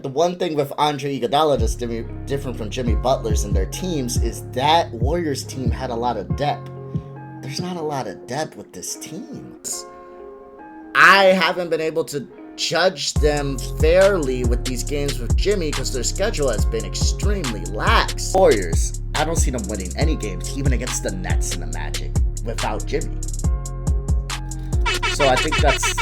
The one thing with Andre Iguodala that's different from Jimmy Butler's and their teams is that Warriors team had a lot of depth. There's not a lot of depth with this team. I haven't been able to judge them fairly with these games with Jimmy because their schedule has been extremely lax. Warriors, I don't see them winning any games, even against the Nets and the Magic, without Jimmy. So I think that's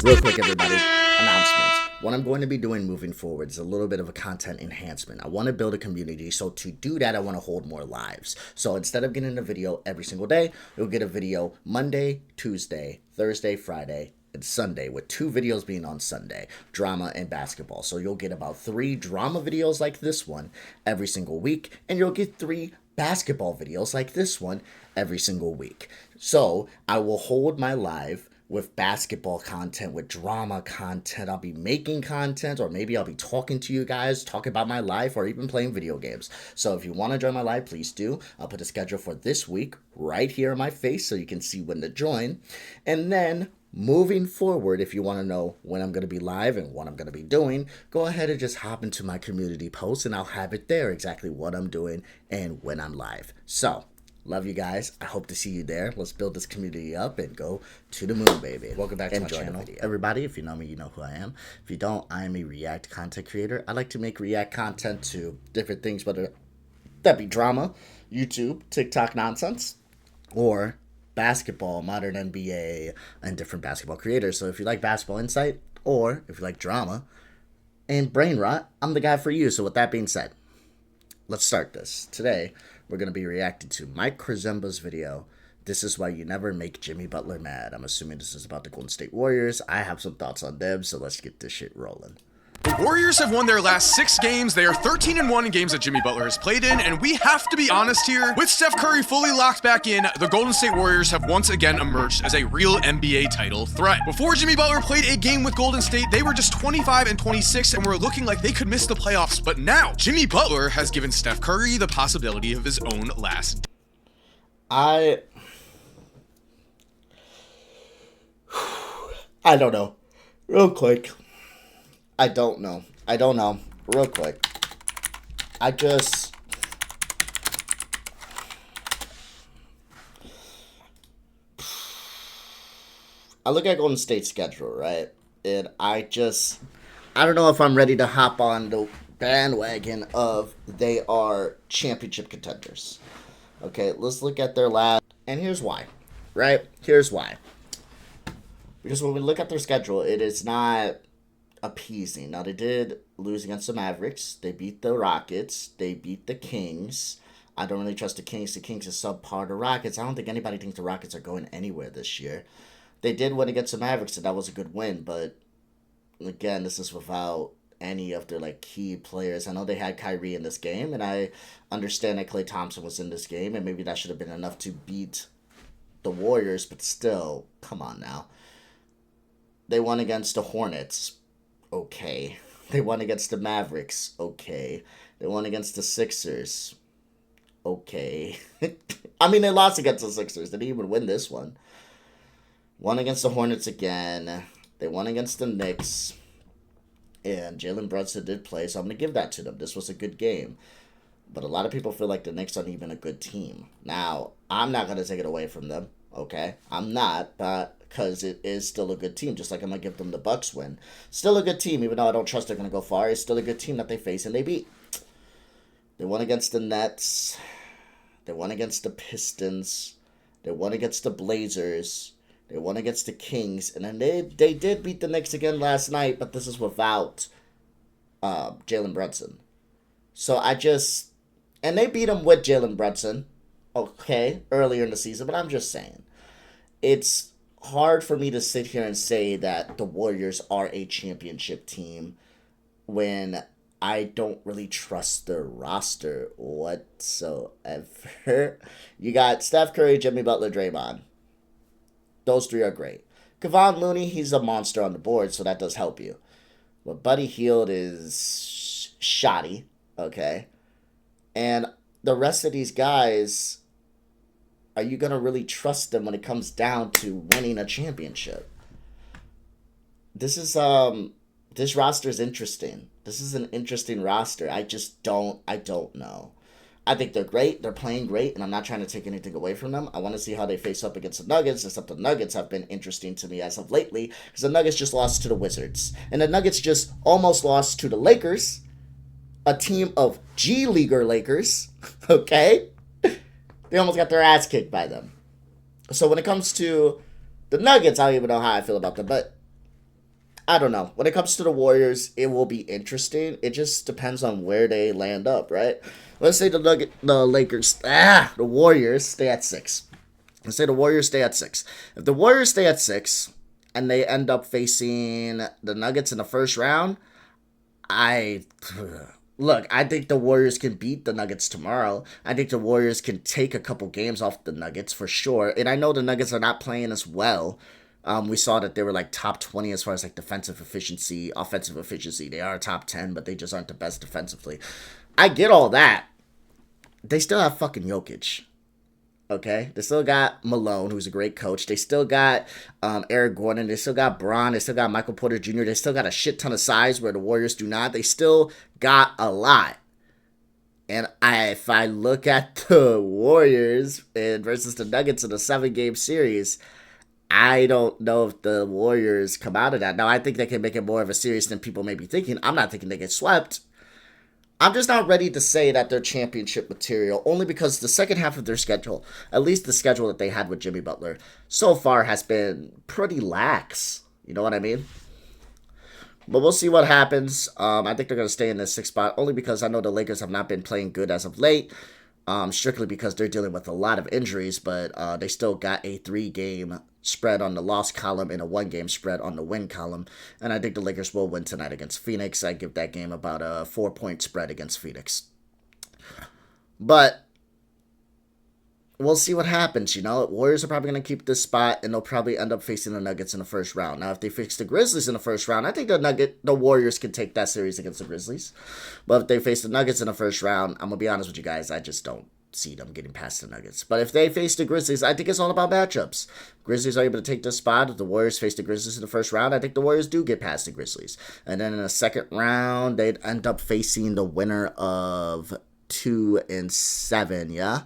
real quick, everybody. Announcement. What I'm going to be doing moving forward is a little bit of a content enhancement. I want to build a community, so to do that, I want to hold more lives. So instead of getting a video every single day, you'll get a video Monday, Tuesday, Thursday, Friday, and Sunday, with 2 videos being on Sunday, drama and basketball. So you'll get about 3 drama videos like this one every single week, and you'll get 3 basketball videos like this one every single week. So I will hold my live with basketball content, with drama content. I'll be making content, or maybe I'll be talking to you guys, talking about my life, or even playing video games. So if you want to join my live, please do. I'll put a schedule for this week right here in my face so you can see when to join. And then moving forward, if you want to know when I'm going to be live and what I'm going to be doing, go ahead and just hop into my community post and I'll have it there exactly what I'm doing and when I'm live. So love you guys. I hope to see you there. Let's build this community up and go to the moon, baby. Welcome back to my channel. Everybody, if you know me, you know who I am. If you don't, I am a React content creator. I like to make React content to different things, whether that be drama, YouTube, TikTok nonsense, or basketball, modern NBA, and different basketball creators. So if you like basketball insight, or if you like drama and brain rot, I'm the guy for you. So with that being said, let's start this. Today, we're going to be reacting to Mike Korzemba's video. This is why you never make Jimmy Butler mad. I'm assuming this is about the Golden State Warriors. I have some thoughts on them, so let's get this shit rolling. The Warriors have won their last 6 games. They are 13-1 in games that Jimmy Butler has played in, and we have to be honest here. With Steph Curry fully locked back in, the Golden State Warriors have once again emerged as a real NBA title threat. Before Jimmy Butler played a game with Golden State, they were just 25-26 and were looking like they could miss the playoffs. But now, Jimmy Butler has given Steph Curry the possibility of his own last. I don't know. Real quick. I don't know. Real quick. I look at Golden State's schedule, right? And I don't know if I'm ready to hop on the bandwagon of they are championship contenders. Okay, let's look at their last, and here's why, right? Here's why. Because when we look at their schedule, it is not appeasing. Now, they did lose against the Mavericks. They beat the Rockets. They beat the Kings. I don't really trust the Kings. The Kings is subpar to Rockets. I don't think anybody thinks the Rockets are going anywhere this year. They did win against the Mavericks, and that was a good win. But, again, this is without any of their, key players. I know they had Kyrie in this game, and I understand that Klay Thompson was in this game, and maybe that should have been enough to beat the Warriors. But still, come on now. They won against the Hornets. Okay. They won against the Mavericks. Okay. They won against the Sixers. Okay. I mean, they lost against the Sixers. They didn't even win this one. Won against the Hornets again. They won against the Knicks. And Jalen Brunson did play, so I'm going to give that to them. This was a good game. But a lot of people feel like the Knicks aren't even a good team. Now, I'm not going to take it away from them. Okay? I'm not, but because it is still a good team, just like I'm going to give them the Bucks win. Still a good team, even though I don't trust they're going to go far. It's still a good team that they face and they beat. They won against the Nets. They won against the Pistons. They won against the Blazers. They won against the Kings. And then they did beat the Knicks again last night, but this is without Jalen Brunson. So and they beat them with Jalen Brunson, okay, earlier in the season, but I'm just saying. It's hard for me to sit here and say that the Warriors are a championship team when I don't really trust their roster whatsoever. You got Steph Curry, Jimmy Butler, Draymond. Those 3 are great. Kevon Looney, he's a monster on the board, so that does help you. But Buddy Hield is shoddy, okay? And the rest of these guys, are you going to really trust them when it comes down to winning a championship? This roster is interesting. This is an interesting roster. I don't know. I think they're great. They're playing great, and I'm not trying to take anything away from them. I want to see how they face up against the Nuggets, except the Nuggets have been interesting to me as of lately, because the Nuggets just lost to the Wizards. And the Nuggets just almost lost to the Lakers, a team of G Leaguer Lakers, okay? They almost got their ass kicked by them. So when it comes to the Nuggets, I don't even know how I feel about them, but I don't know. When it comes to the Warriors, it will be interesting. It just depends on where they land up, right? Let's say the Warriors stay at 6. Let's say the Warriors stay at 6. If the Warriors stay at 6 and they end up facing the Nuggets in the first round, I think the Warriors can beat the Nuggets tomorrow. I think the Warriors can take a couple games off the Nuggets for sure. And I know the Nuggets are not playing as well. We saw that they were like top 20 as far as like defensive efficiency, offensive efficiency. They are top 10, but they just aren't the best defensively. I get all that. They still have fucking Jokic. Okay? They still got Malone, who's a great coach. They still got Eric Gordon. They still got Bron. They still got Michael Porter Jr. They still got a shit ton of size where the Warriors do not. They still got a lot. And if I look at the Warriors versus the Nuggets in a 7-game series, I don't know if the Warriors come out of that. Now, I think they can make it more of a series than people may be thinking. I'm not thinking they get swept. I'm just not ready to say that they're championship material, only because the second half of their schedule, at least the schedule that they had with Jimmy Butler, so far has been pretty lax. You know what I mean? But we'll see what happens. I think they're going to stay in this 6th spot, only because I know the Lakers have not been playing good as of late, strictly because they're dealing with a lot of injuries, but they still got a 3-game spread on the loss column and a 1-game spread on the win column. And I think the Lakers will win tonight against Phoenix. I give that game about a 4-point spread against Phoenix. But we'll see what happens, you know. Warriors are probably going to keep this spot, and they'll probably end up facing the Nuggets in the first round. Now, if they face the Grizzlies in the first round, I think the Warriors can take that series against the Grizzlies. But if they face the Nuggets in the first round, I'm going to be honest with you guys, I just don't see them getting past the Nuggets. But if they face the Grizzlies, I think it's all about matchups. Grizzlies are able to take this spot. If the Warriors face the Grizzlies in the first round, I think the Warriors do get past the Grizzlies. And then in the second round, they'd end up facing the winner of 2 and 7, yeah?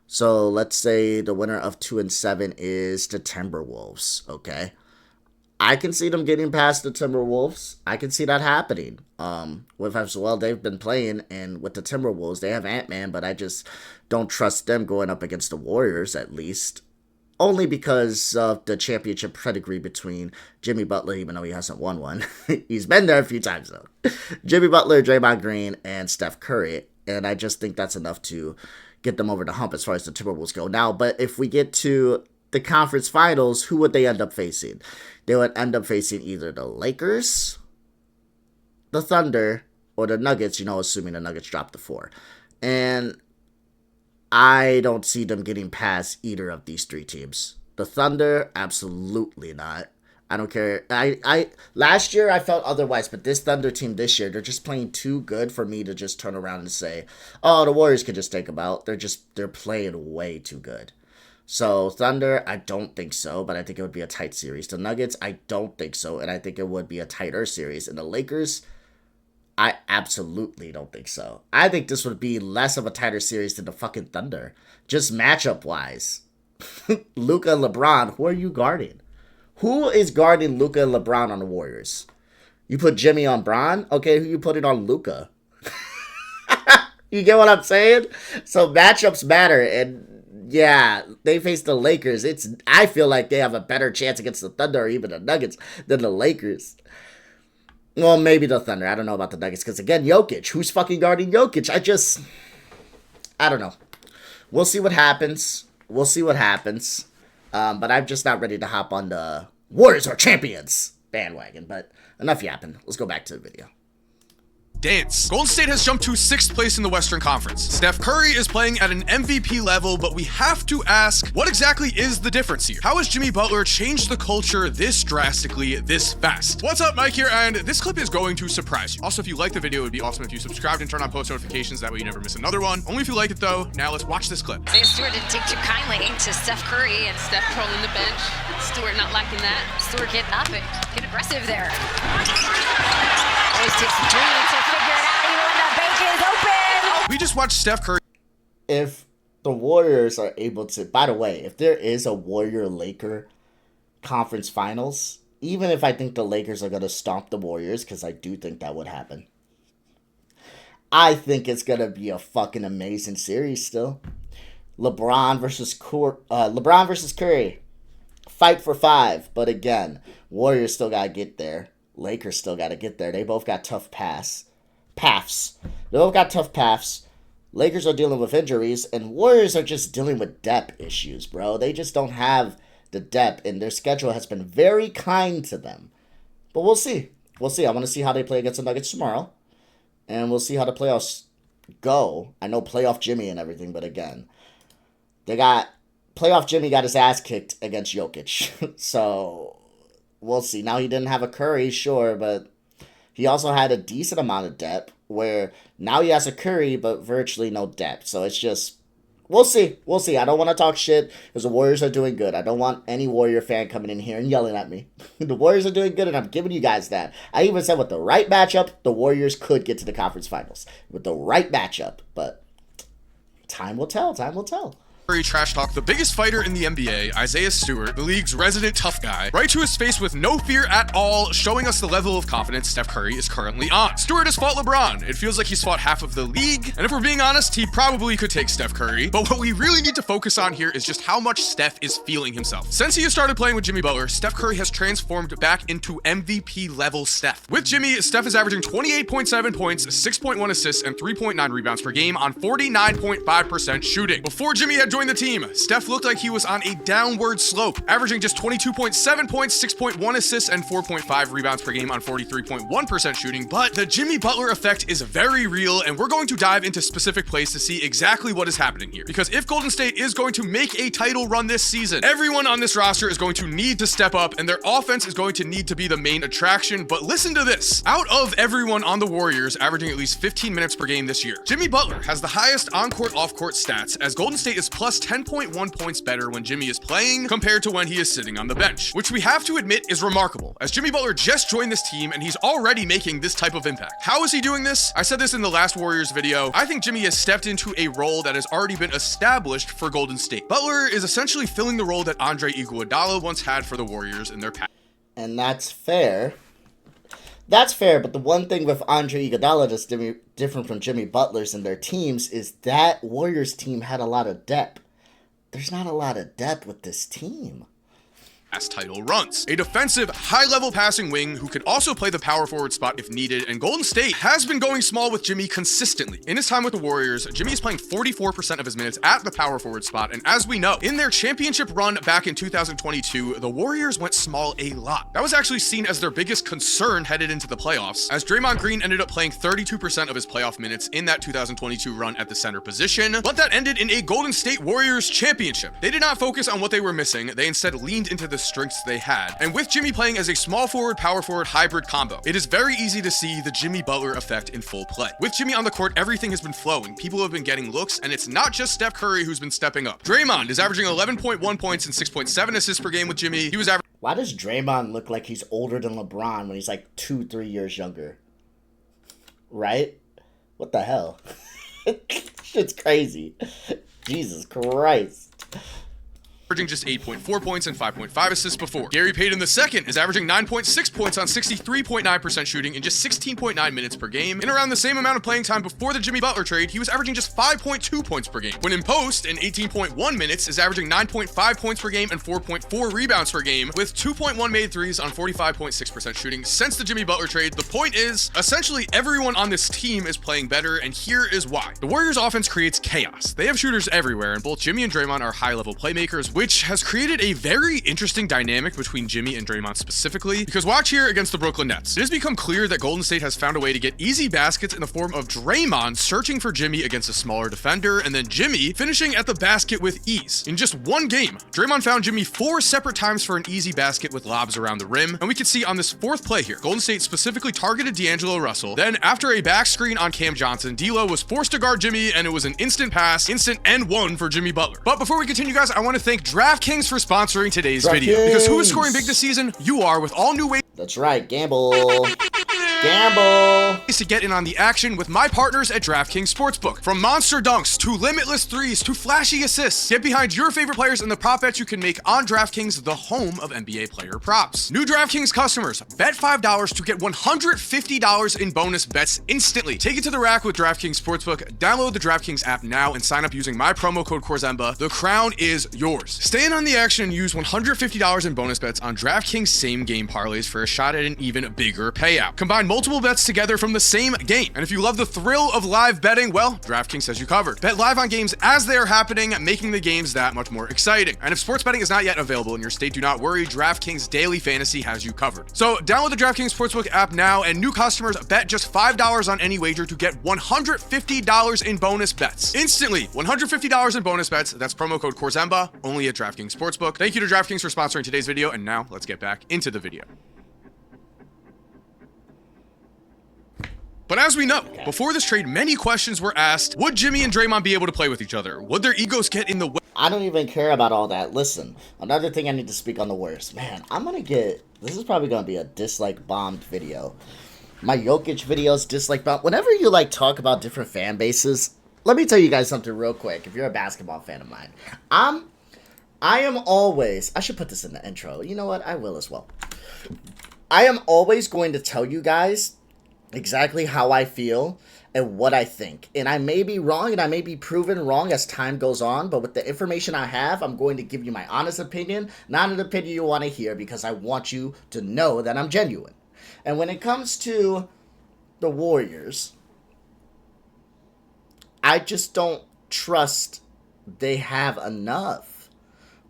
So let's say the winner of 2 and 7 is the Timberwolves, okay? I can see them getting past the Timberwolves. I can see that happening. With as well they've been playing, and with the Timberwolves, they have Ant-Man, but I just don't trust them going up against the Warriors, at least. Only because of the championship pedigree between Jimmy Butler, even though he hasn't won one. He's been there a few times, though. Jimmy Butler, Draymond Green, and Steph Curry. And I just think that's enough to get them over the hump as far as the Timberwolves go. Now, but if we get to the conference finals, who would they end up facing? They would end up facing either the Lakers, the Thunder, or the Nuggets, you know, assuming the Nuggets drop to 4. And I don't see them getting past either of these 3 teams. The Thunder, absolutely not. I don't care. I last year I felt otherwise, but this Thunder team this year, they're just playing too good for me to just turn around and say, oh, the Warriors could just take them out. They're playing way too good. So, Thunder, I don't think so, but I think it would be a tight series. The Nuggets, I don't think so, and I think it would be a tighter series. And the Lakers, I absolutely don't think so. I think this would be less of a tighter series than the fucking Thunder. Just matchup-wise. Luka and LeBron, who are you guarding? Who is guarding Luka and LeBron on the Warriors? You put Jimmy on Bron? Okay, who you put it on Luka? You get what I'm saying? So, matchups matter, and yeah, they face the Lakers. I feel like they have a better chance against the Thunder or even the Nuggets than the Lakers. Well, maybe the Thunder. I don't know about the Nuggets because, again, Jokic. Who's fucking guarding Jokic? I don't know. We'll see what happens. But I'm just not ready to hop on the Warriors are champions bandwagon. But enough yapping. Let's go back to the video. Dance. Golden State has jumped to 6th place in the Western Conference. Steph Curry is playing at an MVP level, but we have to ask, what exactly is the difference here? How has Jimmy Butler changed the culture this drastically, this fast? What's up, Mike here, and this clip is going to surprise you. Also, if you like the video, it would be awesome if you subscribed and turn on post notifications, that way you never miss another one. Only if you like it though. Now let's watch this clip. Isaiah Stewart didn't take too kindly to Steph Curry, and Steph trolling the bench. Stewart not liking that. Stewart get up and get aggressive there. Oh, always takes the three to figure it out even when the bench is open. We just watched Steph Curry. If the Warriors are able to, by the way, if there is a Warrior-Laker conference finals, even if I think the Lakers are going to stomp the Warriors, because I do think that would happen, I think it's going to be a fucking amazing series still. LeBron versus Curry. Fight for 5. But again, Warriors still got to get there. Lakers still got to get there. They both got tough paths. They both got tough paths. Lakers are dealing with injuries, and Warriors are just dealing with depth issues, bro. They just don't have the depth, and their schedule has been very kind to them. But we'll see. We'll see. I want to see how they play against the Nuggets tomorrow, and we'll see how the playoffs go. I know playoff Jimmy and everything, but again, playoff Jimmy got his ass kicked against Jokic. So we'll see. Now he didn't have a Curry, sure, but he also had a decent amount of depth, where now he has a Curry, but virtually no depth. So it's just, we'll see. We'll see. I don't want to talk shit because the Warriors are doing good. I don't want any Warrior fan coming in here and yelling at me. The Warriors are doing good, and I'm giving you guys that. I even said with the right matchup, the Warriors could get to the conference finals. With the right matchup. But time will tell. Time will tell. Trash talk the biggest fighter in the NBA, Isaiah Stewart, the league's resident tough guy, right to his face with no fear at all, showing us the level of confidence Steph Curry is currently on. Stewart has fought LeBron. It feels like he's fought half of the league, and if we're being honest, he probably could take Steph Curry, but what we really need to focus on here is just how much Steph is feeling himself. Since he has started playing with Jimmy Butler, Steph Curry has transformed back into MVP level Steph. With Jimmy, Steph is averaging 28.7 points, 6.1 assists, and 3.9 rebounds per game on 49.5% shooting. Before Jimmy had joined the team, Steph looked like he was on a downward slope, averaging just 22.7 points, 6.1 assists, and 4.5 rebounds per game on 43.1% shooting, but the Jimmy Butler effect is very real, and we're going to dive into specific plays to see exactly what is happening here. Because if Golden State is going to make a title run this season, everyone on this roster is going to need to step up, and their offense is going to need to be the main attraction. But listen to this. Out of everyone on the Warriors averaging at least 15 minutes per game this year, Jimmy Butler has the highest on-court, off-court stats, as Golden State is plus 10.1 points better when Jimmy is playing compared to when he is sitting on the bench, which we have to admit is remarkable, as Jimmy Butler just joined this team and he's already making this type of impact. How is he doing this? I said this in the last Warriors video. I think Jimmy has stepped into a role that has already been established for Golden State. Butler is essentially filling the role that Andre Iguodala once had for the Warriors in their past. And that's fair. That's fair, but the one thing with Andre Iguodala that's different from Jimmy Butler's and their teams is that Warriors team had a lot of depth. There's not a lot of depth with this team. Title runs. A defensive, high-level passing wing who can also play the power forward spot if needed, and Golden State has been going small with Jimmy consistently. In his time with the Warriors, Jimmy is playing 44% of his minutes at the power forward spot, and as we know, in their championship run back in 2022, the Warriors went small a lot. That was actually seen as their biggest concern headed into the playoffs, as Draymond Green ended up playing 32% of his playoff minutes in that 2022 run at the center position, but that ended in a Golden State Warriors championship. They did not focus on what they were missing, they instead leaned into the strengths they had. And with Jimmy playing as a small forward, power forward hybrid combo, it is very easy to see the Jimmy Butler effect in full play. With Jimmy on the court, everything has been flowing. People have been getting looks, and it's not just Steph Curry who's been stepping up. Draymond is averaging 11.1 points and 6.7 assists per game with Jimmy. He was averaging. Why does Draymond look like he's older than LeBron when he's like 2-3 years younger? Right? What the hell? Shit's crazy. Jesus Christ. Averaging just 8.4 points and 5.5 assists before. Gary Payton II is averaging 9.6 points on 63.9% shooting in just 16.9 minutes per game. In around the same amount of playing time before the Jimmy Butler trade, he was averaging just 5.2 points per game. When in post, in 18.1 minutes, is averaging 9.5 points per game and 4.4 rebounds per game, with 2.1 made threes on 45.6% shooting since the Jimmy Butler trade. The point is, essentially everyone on this team is playing better, and here is why. The Warriors offense creates chaos. They have shooters everywhere, and both Jimmy and Draymond are high-level playmakers, which has created a very interesting dynamic between Jimmy and Draymond specifically, because watch here against the Brooklyn Nets. It has become clear that Golden State has found a way to get easy baskets in the form of Draymond searching for Jimmy against a smaller defender, and then Jimmy finishing at the basket with ease. In just one game, Draymond found Jimmy 4 separate times for an easy basket with lobs around the rim, and we can see on this fourth play here, Golden State specifically targeted D'Angelo Russell. Then after a back screen on Cam Johnson, D'Lo was forced to guard Jimmy, and it was an instant pass, instant and one for Jimmy Butler. But before we continue, guys, I want to thank DraftKings for sponsoring today's video, because who is scoring big this season? You are, with all new ways. That's right, gamble. Gamble. To get in on the action with my partners at DraftKings Sportsbook. From monster dunks to limitless threes to flashy assists, get behind your favorite players and the prop bets you can make on DraftKings, the home of NBA player props. New DraftKings customers, bet $5 to get $150 in bonus bets instantly. Take it to the rack with DraftKings Sportsbook. Download the DraftKings app now and sign up using my promo code Korzemba. The crown is yours. Stay in on the action and use $150 in bonus bets on DraftKings same game parlays for a shot at an even bigger payout. Combine multiple bets together from the same game. And if you love the thrill of live betting, well, DraftKings has you covered. Bet live on games as they are happening, making the games that much more exciting. And if sports betting is not yet available in your state, do not worry. DraftKings Daily Fantasy has you covered. So download the DraftKings Sportsbook app now, and new customers bet just $5 on any wager to get $150 in bonus bets. Instantly, $150 in bonus bets. That's promo code Korzemba, only at DraftKings Sportsbook. Thank you to DraftKings for sponsoring today's video, and now let's get back into the video. But as we know, before this trade, many questions were asked. Would Jimmy and Draymond be able to play with each other? Would their egos get in the way? I don't even care about all that. Listen, another thing I need to speak on the Warriors. Man, this is probably going to be a dislike bombed video. My Jokic videos dislike bombed. Whenever you talk about different fan bases, let me tell you guys something real quick. If you're a basketball fan of mine, I am always, I should put this in the intro. You know what? I will as well. I am always going to tell you guys exactly how I feel and what I think. And I may be wrong and I may be proven wrong as time goes on, but with the information I have, I'm going to give you my honest opinion, not an opinion you want to hear, because I want you to know that I'm genuine. And when it comes to the Warriors, I just don't trust they have enough.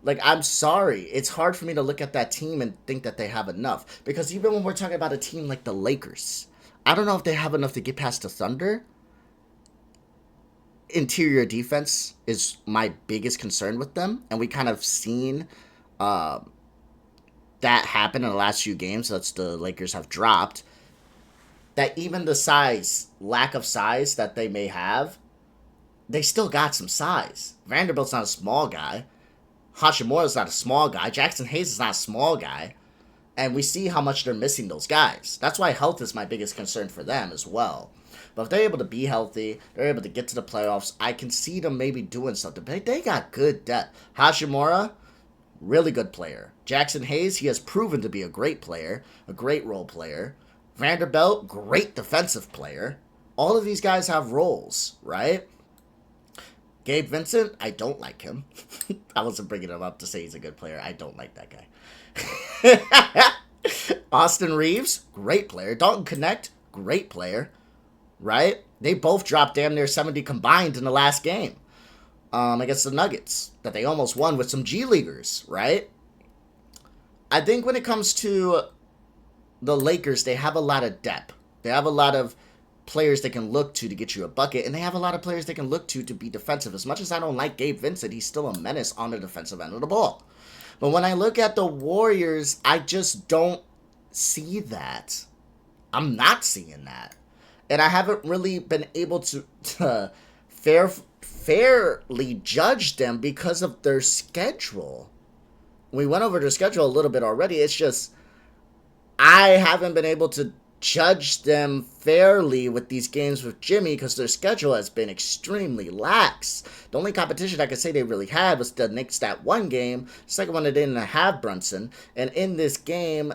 I'm sorry. It's hard for me to look at that team and think that they have enough. Because even when we're talking about a team like the Lakers, I don't know if they have enough to get past the Thunder. Interior defense is my biggest concern with them. And we kind of seen that happen in the last few games. That's the Lakers have dropped. That even the lack of size that they may have, they still got some size. Vanderbilt's not a small guy. Hachimura's not a small guy. Jackson Hayes is not a small guy. And we see how much they're missing those guys. That's why health is my biggest concern for them as well. But if they're able to be healthy, they're able to get to the playoffs, I can see them maybe doing something. But they got good depth. Hachimura, really good player. Jackson Hayes, he has proven to be a great player, a great role player. Vanderbilt, great defensive player. All of these guys have roles, right? Gabe Vincent, I don't like him. I wasn't bringing him up to say he's a good player. I don't like that guy. Austin Reeves, great player. Dalton Connect, great player. Right? They both dropped damn near 70 combined in the last game against the Nuggets that they almost won with some G Leaguers, right? I think when it comes to the Lakers, they have a lot of depth. They have a lot of players they can look to get you a bucket, and they have a lot of players they can look to be defensive. As much as I don't like Gabe Vincent, he's still a menace on the defensive end of the ball. But when I look at the Warriors, I just don't see that. I'm not seeing that. And I haven't really been able to fairly judge them because of their schedule. We went over their schedule a little bit already. It's just I haven't been able to judge them fairly with these games with Jimmy because their schedule has been extremely lax. The only competition I could say they really had was the Knicks that one game. The second one, they didn't have Brunson. And in this game,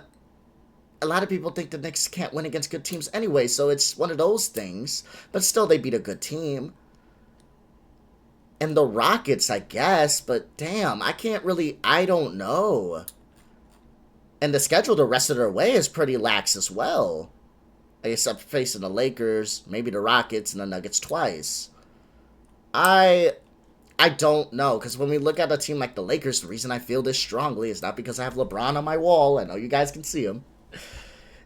a lot of people think the Knicks can't win against good teams anyway, so it's one of those things. But still, they beat a good team. And the Rockets, I guess, but damn, I don't know. And the schedule the rest of their way is pretty lax as well. Except facing the Lakers, maybe the Rockets, and the Nuggets twice. I don't know, because when we look at a team like the Lakers, the reason I feel this strongly is not because I have LeBron on my wall. I know you guys can see him.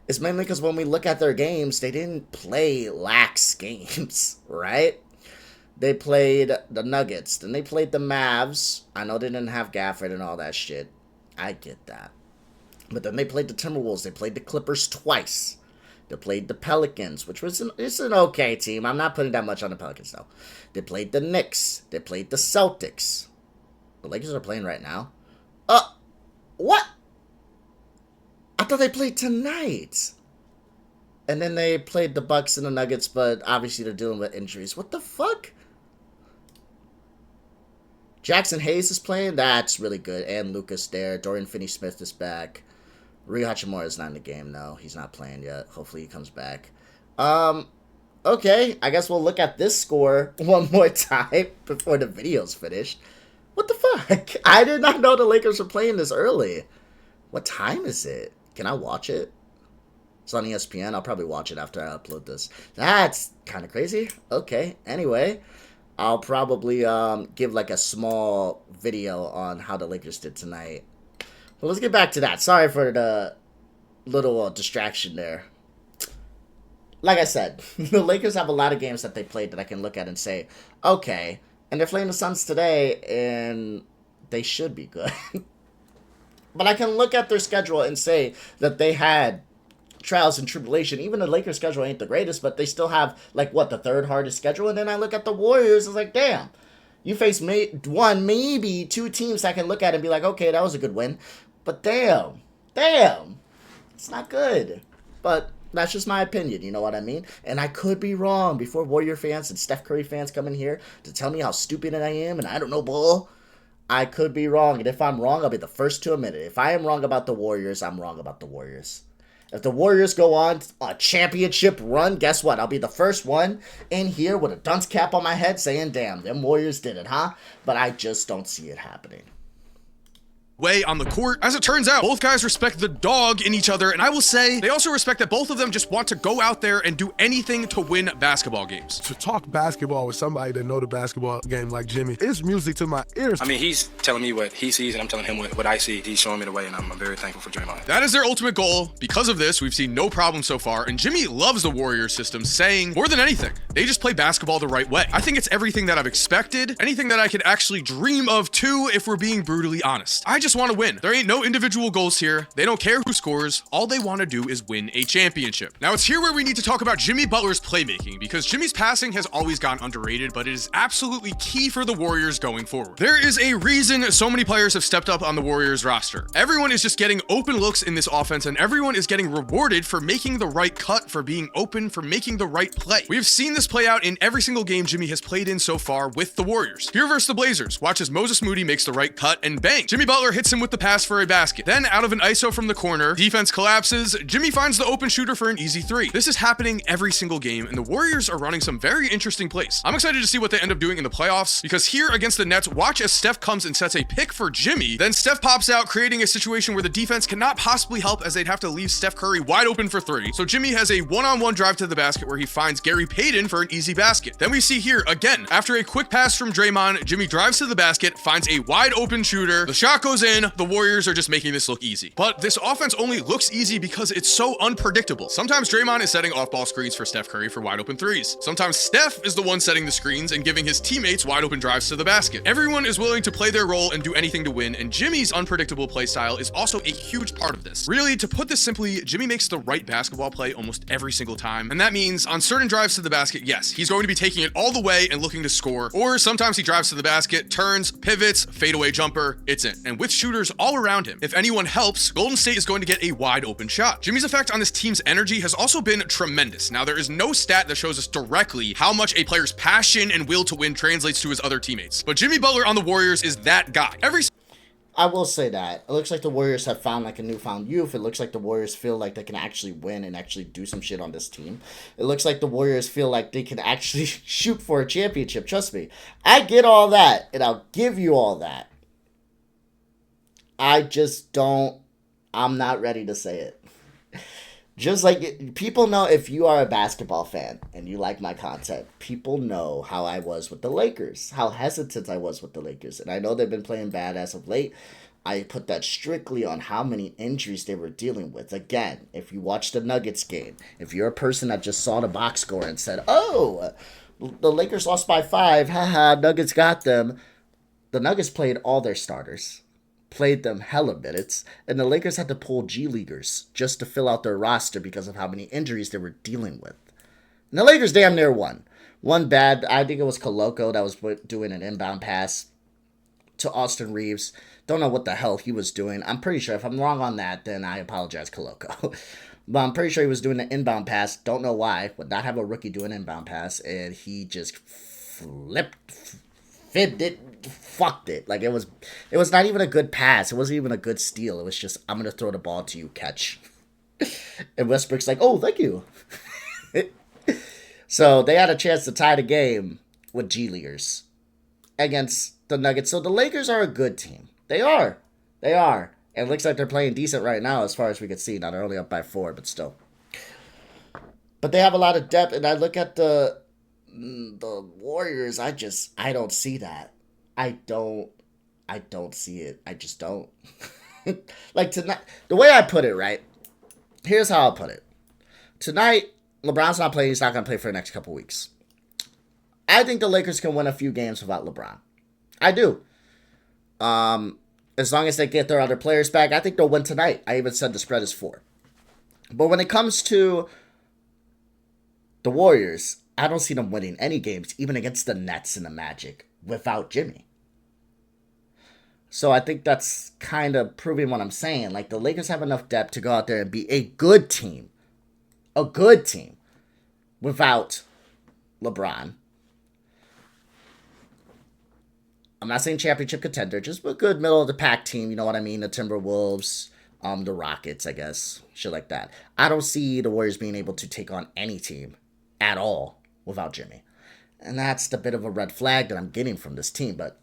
It's mainly because when we look at their games, they didn't play lax games, right? They played the Nuggets, then they played the Mavs. I know they didn't have Gafford and all that shit. I get that. But then they played the Timberwolves. They played the Clippers twice. They played the Pelicans, which was it's an okay team. I'm not putting that much on the Pelicans, though. They played the Knicks. They played the Celtics. The Lakers are playing right now. What? I thought they played tonight. And then they played the Bucks and the Nuggets, but obviously they're dealing with injuries. What the fuck? Jackson Hayes is playing. That's really good. And Lucas there. Dorian Finney-Smith is back. Rui Hachimura is not in the game, no. He's not playing yet. Hopefully he comes back. Okay. I guess we'll look at this score one more time before the video's finished. What the fuck? I did not know the Lakers were playing this early. What time is it? Can I watch it? It's on ESPN. I'll probably watch it after I upload this. That's kind of crazy. Okay. Anyway, I'll probably give like a small video on how the Lakers did tonight. Well, let's get back to that. Sorry for the little distraction there. Like I said, the Lakers have a lot of games that they played that I can look at and say, okay. And they're playing the Suns today, and they should be good. But I can look at their schedule and say that they had trials and tribulation. Even the Lakers' schedule ain't the greatest, but they still have, like, what, the third hardest schedule? And then I look at the Warriors, it's like, damn. You face one, maybe two teams I can look at and be like, okay, that was a good win. But damn, it's not good. But that's just my opinion, you know what I mean? And I could be wrong before Warrior fans and Steph Curry fans come in here to tell me how stupid I am and I don't know bull. I could be wrong, and if I'm wrong, I'll be the first to admit it. If I am wrong about the Warriors, I'm wrong about the Warriors. If the Warriors go on a championship run, guess what? I'll be the first one in here with a dunce cap on my head saying, damn, them Warriors did it, huh? But I just don't see it happening. Way on the court. As it turns out, both guys respect the dog in each other, and I will say they also respect that both of them just want to go out there and do anything to win basketball games. To talk basketball with somebody that know the basketball game like Jimmy, it's music to my ears. I mean, he's telling me what he sees, and I'm telling him what I see. He's showing me the way, and I'm very thankful for Draymond. That is their ultimate goal. Because of this, we've seen no problem so far, and Jimmy loves the Warriors system, saying, more than anything, they just play basketball the right way. I think it's everything that I've expected, anything that I could actually dream of too, if we're being brutally honest. I just want to win. There ain't no individual goals here. They don't care who scores. All they want to do is win a championship. Now it's here where we need to talk about Jimmy Butler's playmaking, because Jimmy's passing has always gone underrated, but it is absolutely key for the Warriors going forward. There is a reason so many players have stepped up on the Warriors roster. Everyone is just getting open looks in this offense, and everyone is getting rewarded for making the right cut, for being open, for making the right play. We have seen this play out in every single game Jimmy has played in so far with the Warriors. Here versus the Blazers, watch as Moses Moody makes the right cut, and bang, Jimmy Butler hits him with the pass for a basket. Then out of an ISO from the corner, defense collapses, Jimmy finds the open shooter for an easy three. This is happening every single game, and the Warriors are running some very interesting plays. I'm excited to see what they end up doing in the playoffs, because here against the Nets, watch as Steph comes and sets a pick for Jimmy. Then Steph pops out, creating a situation where the defense cannot possibly help, as they'd have to leave Steph Curry wide open for three. So Jimmy has a one-on-one drive to the basket where he finds Gary Payton for an easy basket. Then we see here, again, after a quick pass from Draymond, Jimmy drives to the basket, finds a wide open shooter. The shot goes in. The Warriors are just making this look easy. But this offense only looks easy because it's so unpredictable. Sometimes Draymond is setting off-ball screens for Steph Curry for wide open threes. Sometimes Steph is the one setting the screens and giving his teammates wide open drives to the basket. Everyone is willing to play their role and do anything to win, and Jimmy's unpredictable play style is also a huge part of this. Really, to put this simply, Jimmy makes the right basketball play almost every single time, and that means on certain drives to the basket, yes, he's going to be taking it all the way and looking to score, or sometimes he drives to the basket, turns, pivots, fadeaway jumper, it's in. And with shooters all around him, if anyone helps, Golden State is going to get a wide open shot. Jimmy's effect on this team's energy has also been tremendous. Now, there is no stat that shows us directly how much a player's passion and will to win translates to his other teammates, but Jimmy Butler on the Warriors is that guy. I will say that. It looks like the Warriors have found like a newfound youth. It looks like the Warriors feel like they can actually win and actually do some shit on this team. It looks like the Warriors feel like they can actually shoot for a championship. Trust me. I get all that, and I'll give you all that. I'm not ready to say it. Just like people know, if you are a basketball fan and you like my content, people know how I was with the Lakers, how hesitant I was with the Lakers. And I know they've been playing bad as of late. I put that strictly on how many injuries they were dealing with. Again, if you watch the Nuggets game, if you're a person that just saw the box score and said, oh, the Lakers lost by 5, haha, Nuggets got them. The Nuggets played all their starters, played them hella minutes, and the Lakers had to pull G-Leaguers just to fill out their roster because of how many injuries they were dealing with. And the Lakers damn near won. One bad, I think it was Koloko that was doing an inbound pass to Austin Reeves. Don't know what the hell he was doing. I'm pretty sure if I'm wrong on that, then I apologize, Koloko. But I'm pretty sure he was doing an inbound pass. Don't know why. Would not have a rookie do an inbound pass. And he just fibbed it, fucked it. Like, it was not even a good pass. It wasn't even a good steal. It was just, I'm going to throw the ball to you, catch. And Westbrook's like, oh, thank you. So they had a chance to tie the game with G Leaguers against the Nuggets. So the Lakers are a good team. They are. And it looks like they're playing decent right now as far as we can see. Now they're only up by 4, but still. But they have a lot of depth, and I look at the Warriors, I don't see that. I don't see it. I just don't. Like tonight, the way I put it, right? Here's how I'll put it. Tonight, LeBron's not playing. He's not going to play for the next couple weeks. I think the Lakers can win a few games without LeBron. I do. As long as they get their other players back, I think they'll win tonight. I even said the spread is 4. But when it comes to the Warriors, I don't see them winning any games, even against the Nets and the Magic, without Jimmy. So I think that's kind of proving what I'm saying. Like, the Lakers have enough depth to go out there and be a good team. A good team. Without LeBron. I'm not saying championship contender, just a good middle of the pack team, you know what I mean? The Timberwolves, the Rockets, I guess. Shit like that. I don't see the Warriors being able to take on any team at all without Jimmy. And that's the bit of a red flag that I'm getting from this team, but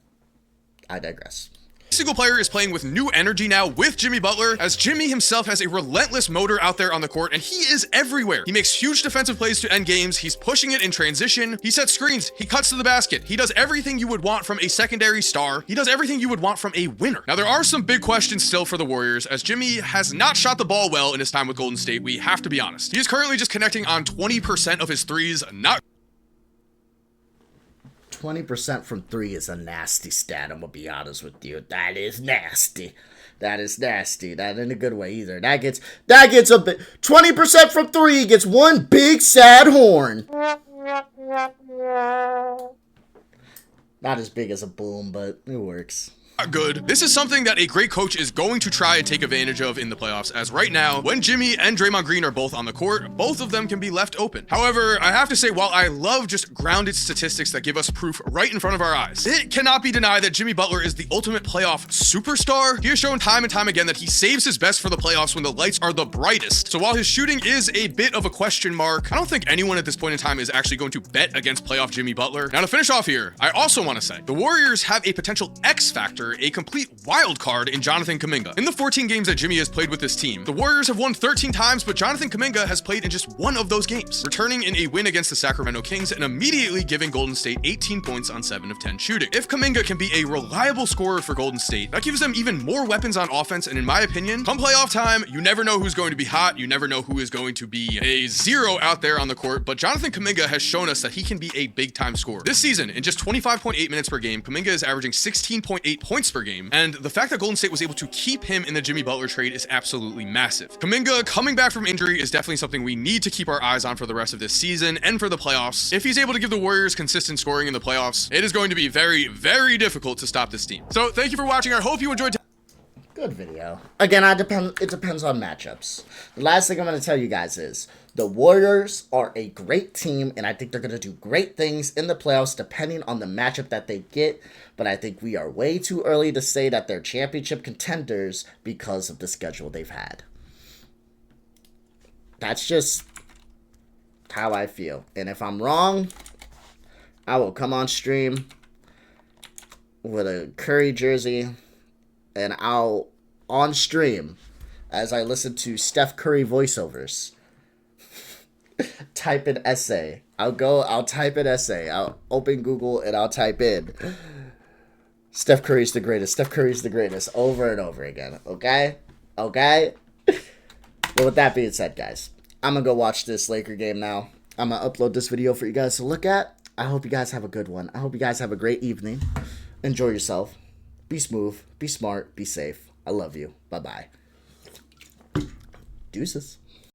I digress. Single player is playing with new energy now with Jimmy Butler, as Jimmy himself has a relentless motor out there on the court, and he is everywhere. He makes huge defensive plays to end games. He's pushing it in transition. He sets screens. He cuts to the basket. He does everything you would want from a secondary star. He does everything you would want from a winner. Now, there are some big questions still for the Warriors, as Jimmy has not shot the ball well in his time with Golden State. We have to be honest. He is currently just connecting on 20% of his threes, not 20% from 3 is a nasty stat, I'm gonna be honest with you. That is nasty. That is nasty. Not in a good way either. That gets a bit. 20% from 3 gets one big sad horn. Not as big as a boom, but it works. Good. This is something that a great coach is going to try and take advantage of in the playoffs, as right now, when Jimmy and Draymond Green are both on the court, both of them can be left open. However, I have to say, while I love just grounded statistics that give us proof right in front of our eyes, it cannot be denied that Jimmy Butler is the ultimate playoff superstar. He has shown time and time again that he saves his best for the playoffs when the lights are the brightest. So while his shooting is a bit of a question mark, I don't think anyone at this point in time is actually going to bet against playoff Jimmy Butler. Now, to finish off here, I also want to say, the Warriors have a potential X factor, a complete wild card in Jonathan Kuminga. In the 14 games that Jimmy has played with this team, the Warriors have won 13 times, but Jonathan Kuminga has played in just one of those games, returning in a win against the Sacramento Kings and immediately giving Golden State 18 points on 7 of 10 shooting. If Kuminga can be a reliable scorer for Golden State, that gives them even more weapons on offense, and in my opinion, come playoff time, you never know who's going to be hot, you never know who is going to be a zero out there on the court, but Jonathan Kuminga has shown us that he can be a big-time scorer. This season, in just 25.8 minutes per game, Kuminga is averaging 16.8 points per game, and the fact that Golden State was able to keep him in the Jimmy Butler trade is absolutely massive. Kuminga coming back from injury is definitely something we need to keep our eyes on for the rest of this season and for the playoffs. If he's able to give the Warriors consistent scoring in the playoffs, it is going to be very, very difficult to stop this team. So thank you for watching. I hope you enjoyed. Good video. Again, it depends on matchups. The last thing I'm going to tell you guys is the Warriors are a great team, and I think they're going to do great things in the playoffs depending on the matchup that they get. But I think we are way too early to say that they're championship contenders because of the schedule they've had. That's just how I feel. And if I'm wrong, I will come on stream with a Curry jersey, and I'll, on stream, as I listen to Steph Curry voiceovers, type an essay. I'll type an essay. I'll open Google and I'll type in Steph Curry's the greatest. Steph Curry's the greatest over and over again. Okay? Okay? But with that being said, guys, I'm going to go watch this Laker game now. I'm going to upload this video for you guys to look at. I hope you guys have a good one. I hope you guys have a great evening. Enjoy yourself. Be smooth. Be smart. Be safe. I love you. Bye-bye. Deuces.